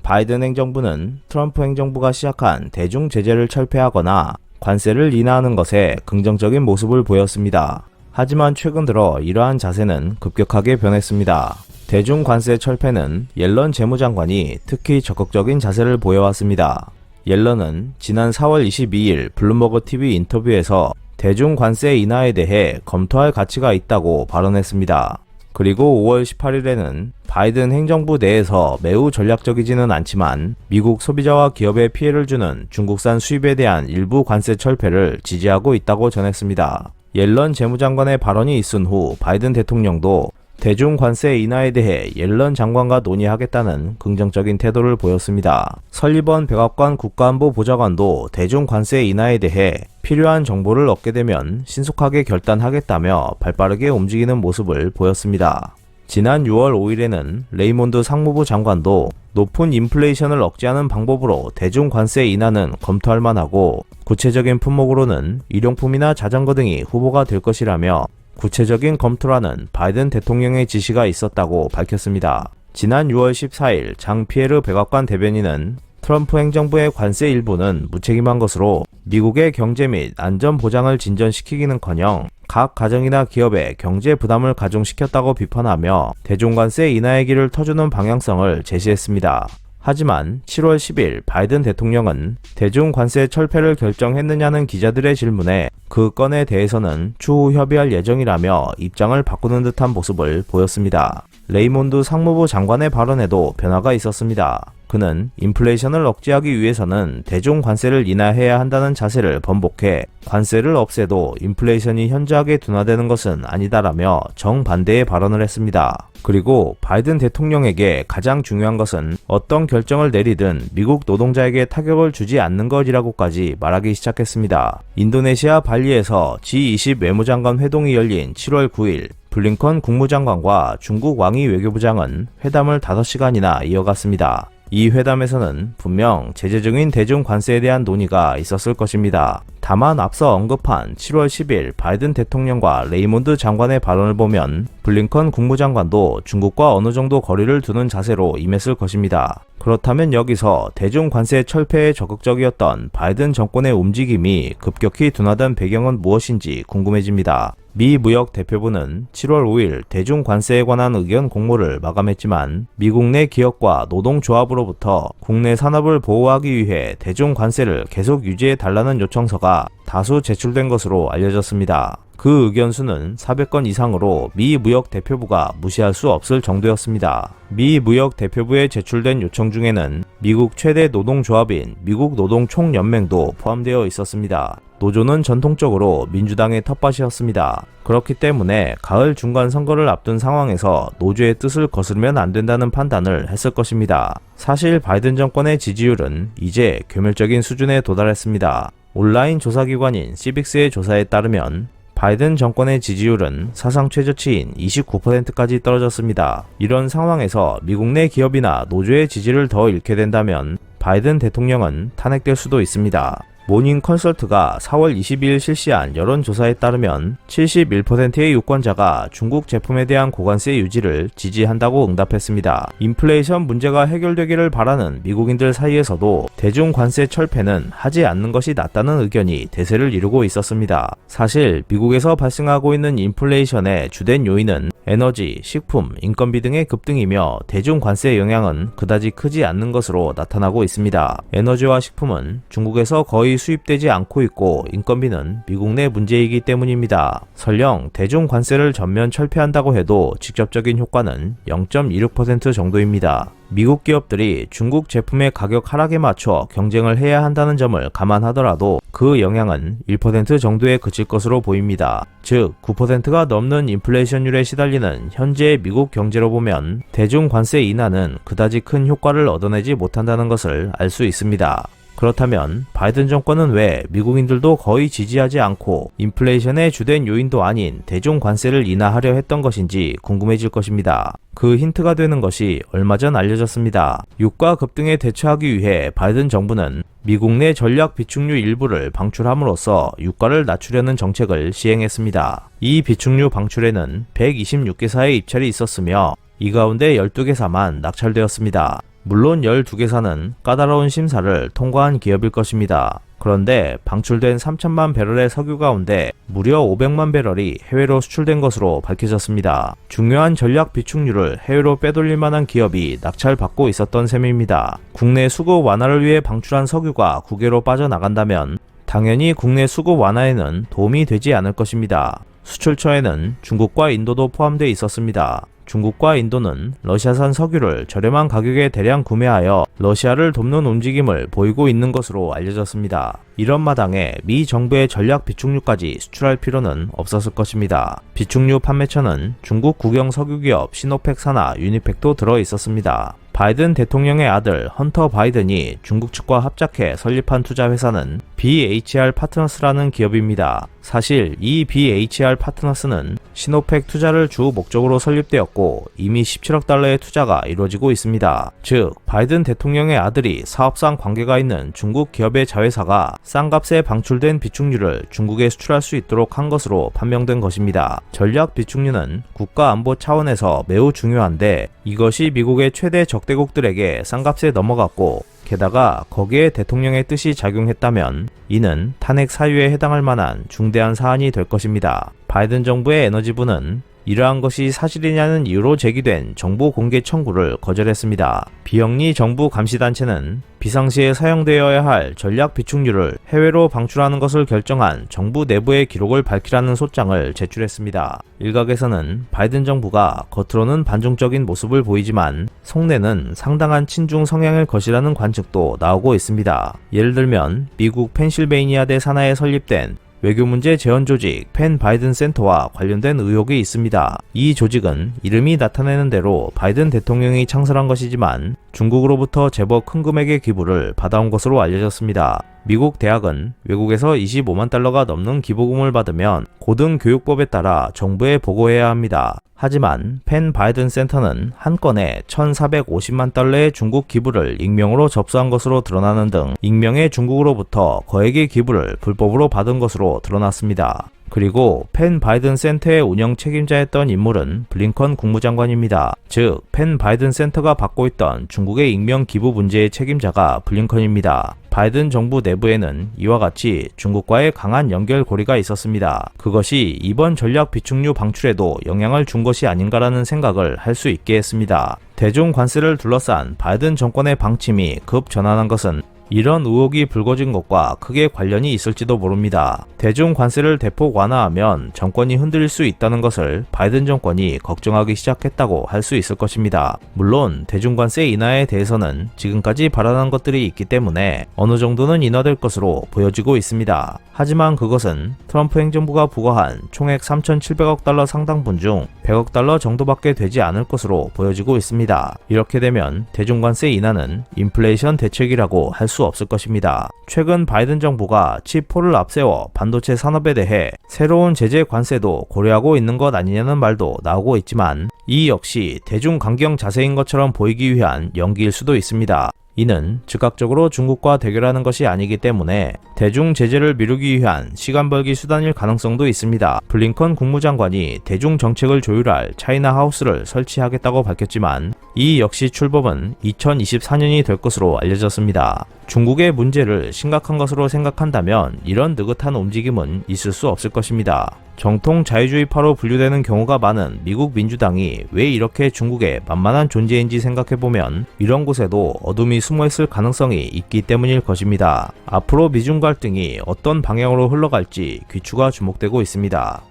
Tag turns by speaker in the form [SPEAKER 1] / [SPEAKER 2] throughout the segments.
[SPEAKER 1] 바이든 행정부는 트럼프 행정부가 시작한 대중 제재를 철폐하거나 관세를 인하하는 것에 긍정적인 모습을 보였습니다. 하지만 최근 들어 이러한 자세는 급격하게 변했습니다. 대중 관세 철폐는 옐런 재무장관이 특히 적극적인 자세를 보여왔습니다. 옐런은 지난 4월 22일 블룸버그 TV 인터뷰에서 대중 관세 인하에 대해 검토할 가치가 있다고 발언했습니다. 그리고 5월 18일에는 바이든 행정부 내에서 매우 전략적이지는 않지만 미국 소비자와 기업에 피해를 주는 중국산 수입에 대한 일부 관세 철폐를 지지하고 있다고 전했습니다. 옐런 재무장관의 발언이 있은 후 바이든 대통령도 대중 관세 인하에 대해 옐런 장관과 논의하겠다는 긍정적인 태도를 보였습니다. 설리번 백악관 국가안보 보좌관도 대중 관세 인하에 대해 필요한 정보를 얻게 되면 신속하게 결단하겠다며 발빠르게 움직이는 모습을 보였습니다. 지난 6월 5일에는 레이몬드 상무부 장관도 높은 인플레이션을 억제하는 방법으로 대중 관세 인하는 검토할 만하고 구체적인 품목으로는 일용품이나 자전거 등이 후보가 될 것이라며 구체적인 검토라는 바이든 대통령의 지시가 있었다고 밝혔습니다. 지난 6월 14일 장 피에르 백악관 대변인은 트럼프 행정부의 관세 일부는 무책임한 것으로 미국의 경제 및 안전 보장을 진전시키기는커녕 각 가정이나 기업에 경제 부담을 가중시켰다고 비판하며 대중관세 인하의 길을 터주는 방향성을 제시했습니다. 하지만 7월 10일 바이든 대통령은 대중관세 철폐를 결정했느냐는 기자들의 질문에 그 건에 대해서는 추후 협의할 예정이라며 입장을 바꾸는 듯한 모습을 보였습니다. 레이몬드 상무부 장관의 발언에도 변화가 있었습니다. 그는 인플레이션을 억제하기 위해서는 대중관세를 인하해야 한다는 자세를 번복해 관세를 없애도 인플레이션이 현저하게 둔화되는 것은 아니다라며 정반대의 발언을 했습니다. 그리고 바이든 대통령에게 가장 중요한 것은 어떤 결정을 내리든 미국 노동자에게 타격을 주지 않는 것이라고까지 말하기 시작했습니다. 인도네시아 발리에서 G20 외무장관 회동이 열린 7월 9일 블링컨 국무장관과 중국 왕이 외교부장은 회담을 5시간이나 이어갔습니다. 이 회담에서는 분명 제재 중인 대중 관세에 대한 논의가 있었을 것입니다. 다만 앞서 언급한 7월 10일 바이든 대통령과 레이몬드 장관의 발언을 보면 블링컨 국무장관도 중국과 어느 정도 거리를 두는 자세로 임했을 것입니다. 그렇다면 여기서 대중 관세 철폐에 적극적이었던 바이든 정권의 움직임이 급격히 둔화된 배경은 무엇인지 궁금해집니다. 미 무역 대표부는 7월 5일 대중 관세에 관한 의견 공모를 마감했지만 미국 내 기업과 노동조합으로부터 국내 산업을 보호하기 위해 대중 관세를 계속 유지해 달라는 요청서가 다수 제출된 것으로 알려졌습니다. 그 의견 수는 400건 이상으로 미 무역 대표부가 무시할 수 없을 정도였습니다. 미 무역 대표부에 제출된 요청 중에는 미국 최대 노동조합인 미국 노동총연맹도 포함되어 있었습니다. 노조는 전통적으로 민주당의 텃밭이었습니다. 그렇기 때문에 가을 중간 선거를 앞둔 상황에서 노조의 뜻을 거스르면 안 된다는 판단을 했을 것입니다. 사실 바이든 정권의 지지율은 이제 괴멸적인 수준에 도달했습니다. 온라인 조사기관인 시빅스의 조사에 따르면 바이든 정권의 지지율은 사상 최저치인 29%까지 떨어졌습니다. 이런 상황에서 미국 내 기업이나 노조의 지지를 더 잃게 된다면 바이든 대통령은 탄핵될 수도 있습니다. 모닝 컨설트가 4월 22일 실시한 여론조사에 따르면 71%의 유권자가 중국 제품에 대한 고관세 유지를 지지한다고 응답했습니다. 인플레이션 문제가 해결되기를 바라는 미국인들 사이에서도 대중 관세 철폐는 하지 않는 것이 낫다는 의견이 대세를 이루고 있었습니다. 사실 미국에서 발생하고 있는 인플레이션의 주된 요인은 에너지, 식품, 인건비 등의 급등이며 대중 관세의 영향은 그다지 크지 않는 것으로 나타나고 있습니다. 에너지와 식품은 중국에서 거의 수입되지 않고 있고 인건비는 미국 내 문제이기 때문입니다. 설령 대중 관세를 전면 철폐한다고 해도 직접적인 효과는 0.26% 정도입니다. 미국 기업들이 중국 제품의 가격 하락에 맞춰 경쟁을 해야 한다는 점을 감안하더라도 그 영향은 1% 정도에 그칠 것으로 보입니다. 즉 9%가 넘는 인플레이션율에 시달리는 현재의 미국 경제로 보면 대중 관세 인하는 그다지 큰 효과를 얻어내지 못한다는 것을 알 수 있습니다. 그렇다면 바이든 정권은 왜 미국인들도 거의 지지하지 않고 인플레이션의 주된 요인도 아닌 대중 관세를 인하하려 했던 것인지 궁금해질 것입니다. 그 힌트가 되는 것이 얼마 전 알려졌습니다. 유가 급등에 대처하기 위해 바이든 정부는 미국 내 전략 비축류 일부를 방출함으로써 유가를 낮추려는 정책을 시행했습니다. 이 비축류 방출에는 126개사의 입찰이 있었으며 이 가운데 12개사만 낙찰되었습니다. 물론 12개사는 까다로운 심사를 통과한 기업일 것입니다. 그런데 방출된 3천만 배럴의 석유 가운데 무려 500만 배럴이 해외로 수출된 것으로 밝혀졌습니다. 중요한 전략 비축유를 해외로 빼돌릴 만한 기업이 낙찰받고 있었던 셈입니다. 국내 수급 완화를 위해 방출한 석유가 국외로 빠져나간다면 당연히 국내 수급 완화에는 도움이 되지 않을 것입니다. 수출처에는 중국과 인도도 포함되어 있었습니다. 중국과 인도는 러시아산 석유를 저렴한 가격에 대량 구매하여 러시아를 돕는 움직임을 보이고 있는 것으로 알려졌습니다. 이런 마당에 미 정부의 전략 비축유까지 수출할 필요는 없었을 것입니다. 비축유 판매처는 중국 국영 석유기업 시노펙 산하 유니펙도 들어 있었습니다. 바이든 대통령의 아들 헌터 바이든이 중국 측과 합작해 설립한 투자회사는 BHR 파트너스라는 기업입니다. 사실 이 BHR 파트너스는 시노펙 투자를 주 목적으로 설립되었고 이미 17억 달러의 투자가 이루어지고 있습니다. 즉 바이든 대통령의 아들이 사업상 관계가 있는 중국 기업의 자회사가 싼 값에 방출된 비축유를 중국에 수출할 수 있도록 한 것으로 판명된 것입니다. 전략 비축유는 국가 안보 차원에서 매우 중요한데 이것이 미국의 최대 적대국들에게 싼 값에 넘어갔고 게다가 거기에 대통령의 뜻이 작용했다면 이는 탄핵 사유에 해당할 만한 중대한 사안이 될 것입니다. 바이든 정부의 에너지부는 이러한 것이 사실이냐는 이유로 제기된 정보 공개 청구를 거절했습니다. 비영리 정부 감시단체는 비상시에 사용되어야 할 전략 비축유를 해외로 방출하는 것을 결정한 정부 내부의 기록을 밝히라는 소장을 제출했습니다. 일각에서는 바이든 정부가 겉으로는 반중적인 모습을 보이지만 속내는 상당한 친중 성향을 것이라는 관측도 나오고 있습니다. 예를 들면 미국 펜실베이니아대 산하에 설립된 외교문제 재원 조직 펜 바이든 센터와 관련된 의혹이 있습니다. 이 조직은 이름이 나타내는 대로 바이든 대통령이 창설한 것이지만 중국으로부터 제법 큰 금액의 기부를 받아온 것으로 알려졌습니다. 미국 대학은 외국에서 25만 달러가 넘는 기부금을 받으면 고등교육법에 따라 정부에 보고해야 합니다. 하지만 펜 바이든 센터는 한 건에 1,450만 달러의 중국 기부를 익명으로 접수한 것으로 드러나는 등 익명의 중국으로부터 거액의 기부를 불법으로 받은 것으로 드러났습니다. 그리고 펜 바이든 센터의 운영 책임자였던 인물은 블링컨 국무장관입니다. 즉, 펜 바이든 센터가 받고 있던 중국의 익명 기부 문제의 책임자가 블링컨입니다. 바이든 정부 내부에는 이와 같이 중국과의 강한 연결고리가 있었습니다. 그것이 이번 전략 비축유 방출에도 영향을 준 것이 아닌가라는 생각을 할 수 있게 했습니다. 대중 관세를 둘러싼 바이든 정권의 방침이 급 전환한 것은 이런 의혹이 불거진 것과 크게 관련이 있을지도 모릅니다. 대중 관세를 대폭 완화하면 정권이 흔들릴 수 있다는 것을 바이든 정권이 걱정하기 시작했다고 할 수 있을 것입니다. 물론 대중 관세 인하에 대해서는 지금까지 바라는 것들이 있기 때문에 어느 정도는 인하될 것으로 보여지고 있습니다. 하지만 그것은 트럼프 행정부가 부과한 총액 3,700억 달러 상당분 중 100억 달러 정도밖에 되지 않을 것으로 보여지고 있습니다. 이렇게 되면 대중 관세 인하는 인플레이션 대책이라고 할 수 없을 것입니다. 최근 바이든 정부가 칩4를 앞세워 반도체 산업에 대해 새로운 제재 관세도 고려하고 있는 것 아니냐는 말도 나오고 있지만 이 역시 대중 강경 자세인 것처럼 보이기 위한 연기일 수도 있습니다. 이는 즉각적으로 중국과 대결하는 것이 아니기 때문에 대중 제재를 미루기 위한 시간 벌기 수단일 가능성도 있습니다. 블링컨 국무장관이 대중 정책을 조율할 차이나 하우스를 설치하겠다고 밝혔지만 이 역시 출범은 2024년이 될 것으로 알려졌습니다. 중국의 문제를 심각한 것으로 생각한다면 이런 느긋한 움직임은 있을 수 없을 것입니다. 정통 자유주의파로 분류되는 경우가 많은 미국 민주당이 왜 이렇게 중국의 만만한 존재인지 생각해보면 이런 곳에도 어둠이 숨어있을 가능성이 있기 때문일 것입니다. 앞으로 미중 갈등이 어떤 방향으로 흘러갈지 귀추가 주목되고 있습니다.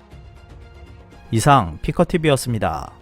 [SPEAKER 1] 이상 피커TV였습니다.